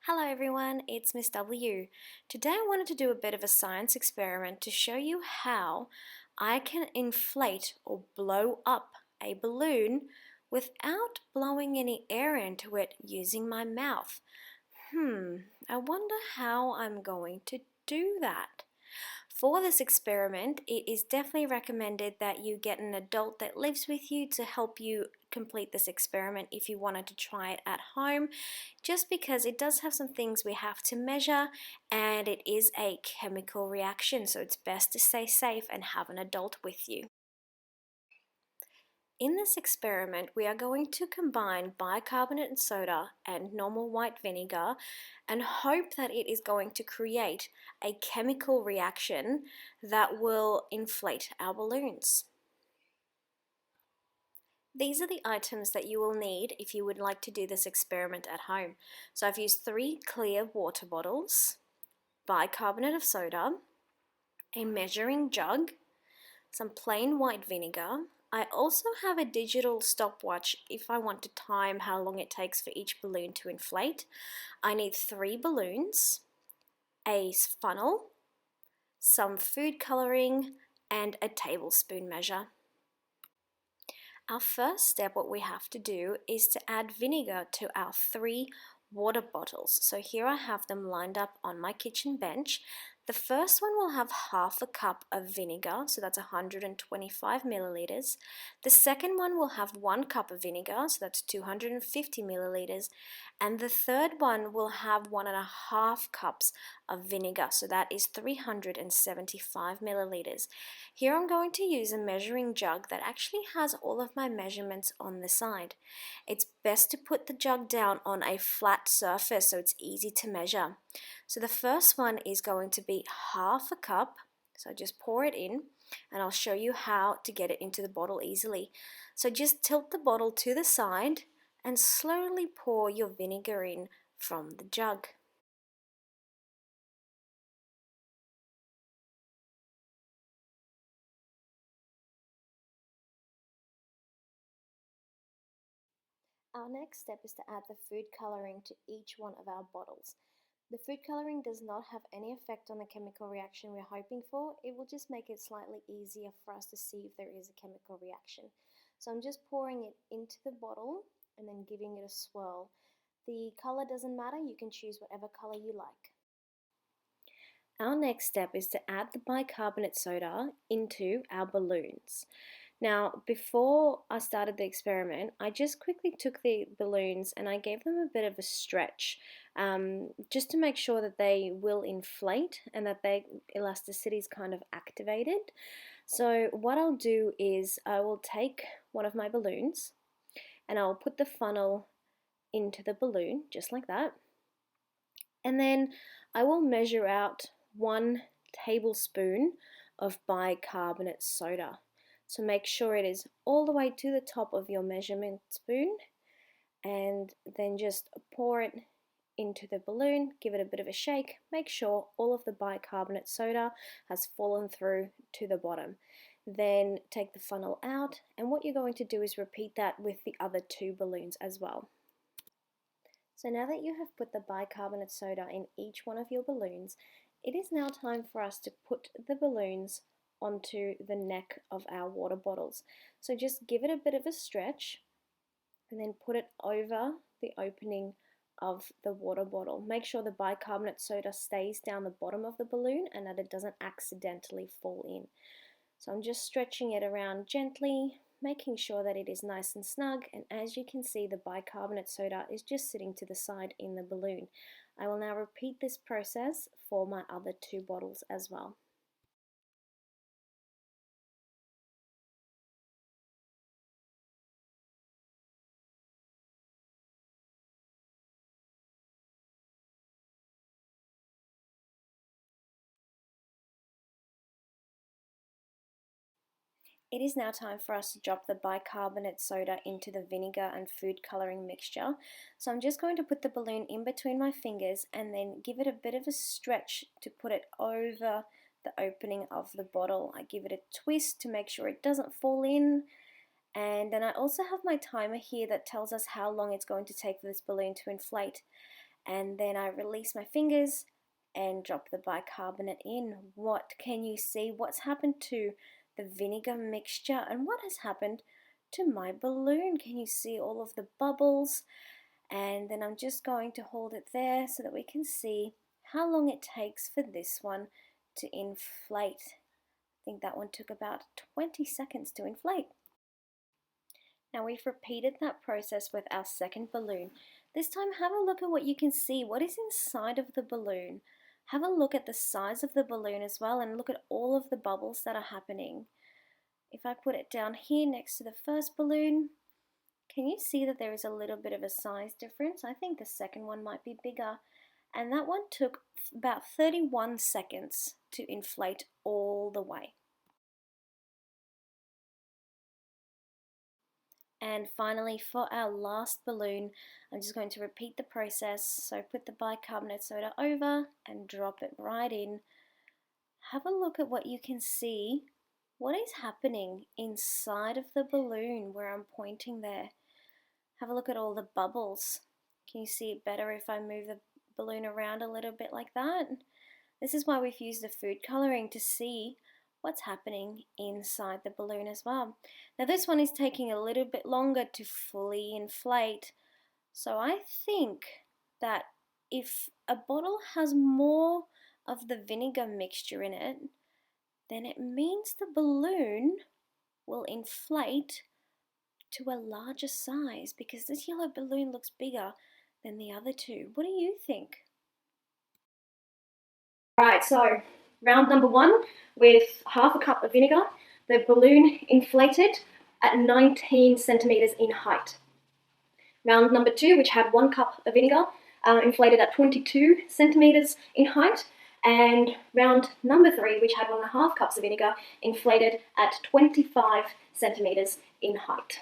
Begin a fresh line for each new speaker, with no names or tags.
Hello everyone, it's Miss W. Today I wanted to do a bit of a science experiment to show you how I can inflate or blow up a balloon without blowing any air into it using my mouth. I wonder how I'm going to do that. For this experiment, it is definitely recommended that you get an adult that lives with you to help you complete this experiment if you wanted to try it at home, just because it does have some things we have to measure and it is a chemical reaction, so it's best to stay safe and have an adult with you. In this experiment, we are going to combine bicarbonate and soda and normal white vinegar and hope that it is going to create a chemical reaction that will inflate our balloons. These are the items that you will need if you would like to do this experiment at home. So I've used 3 clear water bottles, bicarbonate of soda, a measuring jug, some plain white vinegar. I also have a digital stopwatch if I want to time how long it takes for each balloon to inflate. I need 3 balloons, a funnel, some food coloring, and a tablespoon measure. Our first step, what we have to do is to add vinegar to our 3 water bottles. So here I have them lined up on my kitchen bench. The first one will have half a cup of vinegar, so that's 125 milliliters. The second one will have 1 cup of vinegar, so that's 250 milliliters. And the third one will have 1.5 cups of vinegar, so that is 375 milliliters. Here I'm going to use a measuring jug that actually has all of my measurements on the side. It's best to put the jug down on a flat surface so it's easy to measure. So the first one is going to be half a cup, so just pour it in and I'll show you how to get it into the bottle easily. So just tilt the bottle to the side and slowly pour your vinegar in from the jug. Our next step is to add the food coloring to each one of our bottles. The food coloring does not have any effect on the chemical reaction we're hoping for. It will just make it slightly easier for us to see if there is a chemical reaction. So I'm just pouring it into the bottle and then giving it a swirl. The color doesn't matter, you can choose whatever color you like. Our next step is to add the bicarbonate soda into our balloons. Now, before I started the experiment, I just quickly took the balloons and I gave them a bit of a stretch, just to make sure that they will inflate and that their elasticity is kind of activated. So what I'll do is I will take one of my balloons and I'll put the funnel into the balloon, just like that. And then I will measure out 1 tablespoon of bicarbonate soda. So make sure it is all the way to the top of your measurement spoon and then just pour it into the balloon, give it a bit of a shake, make sure all of the bicarbonate soda has fallen through to the bottom. Then take the funnel out, and what you're going to do is repeat that with the other 2 balloons as well. So now that you have put the bicarbonate soda in each one of your balloons, it is now time for us to put the balloons onto the neck of our water bottles. So just give it a bit of a stretch and then put it over the opening of the water bottle. Make sure the bicarbonate soda stays down the bottom of the balloon and that it doesn't accidentally fall in. So I'm just stretching it around gently, making sure that it is nice and snug, and as you can see, the bicarbonate soda is just sitting to the side in the balloon. I will now repeat this process for my other 2 bottles as well. It is now time for us to drop the bicarbonate soda into the vinegar and food coloring mixture. So I'm just going to put the balloon in between my fingers and then give it a bit of a stretch to put it over the opening of the bottle. I give it a twist to make sure it doesn't fall in. And then I also have my timer here that tells us how long it's going to take for this balloon to inflate. and then I release my fingers and drop the bicarbonate in. What can you see? What's happened to the vinegar mixture, and what has happened to my balloon? Can you see all of the bubbles? And then I'm just going to hold it there so that we can see how long it takes for this one to inflate. I think that one took about 20 seconds to inflate. Now we've repeated that process with our second balloon. This time have a look at what you can see. What is inside of the balloon? Have a look at the size of the balloon as well, and look at all of the bubbles that are happening. If I put it down here next to the first balloon, can you see that there is a little bit of a size difference? I think the second one might be bigger. And that one took about 31 seconds to inflate all the way. And finally, for our last balloon, I'm just going to repeat the process. So put the bicarbonate soda over and drop it right in. Have a look at what you can see. What is happening inside of the balloon where I'm pointing there? Have a look at all the bubbles. Can you see it better if I move the balloon around a little bit like that? This is why we've used the food coloring, to see what's happening inside the balloon as well. Now this one is taking a little bit longer to fully inflate, so I think that if a bottle has more of the vinegar mixture in it, then it means the balloon will inflate to a larger size, because this yellow balloon looks bigger than the other two. What do you think? Right, so round number one, with half a cup of vinegar, the balloon inflated at 19 centimeters in height. Round number two, which had 1 cup of vinegar, inflated at 22 centimeters in height. And round number three, which had 1.5 cups of vinegar, inflated at 25 centimeters in height.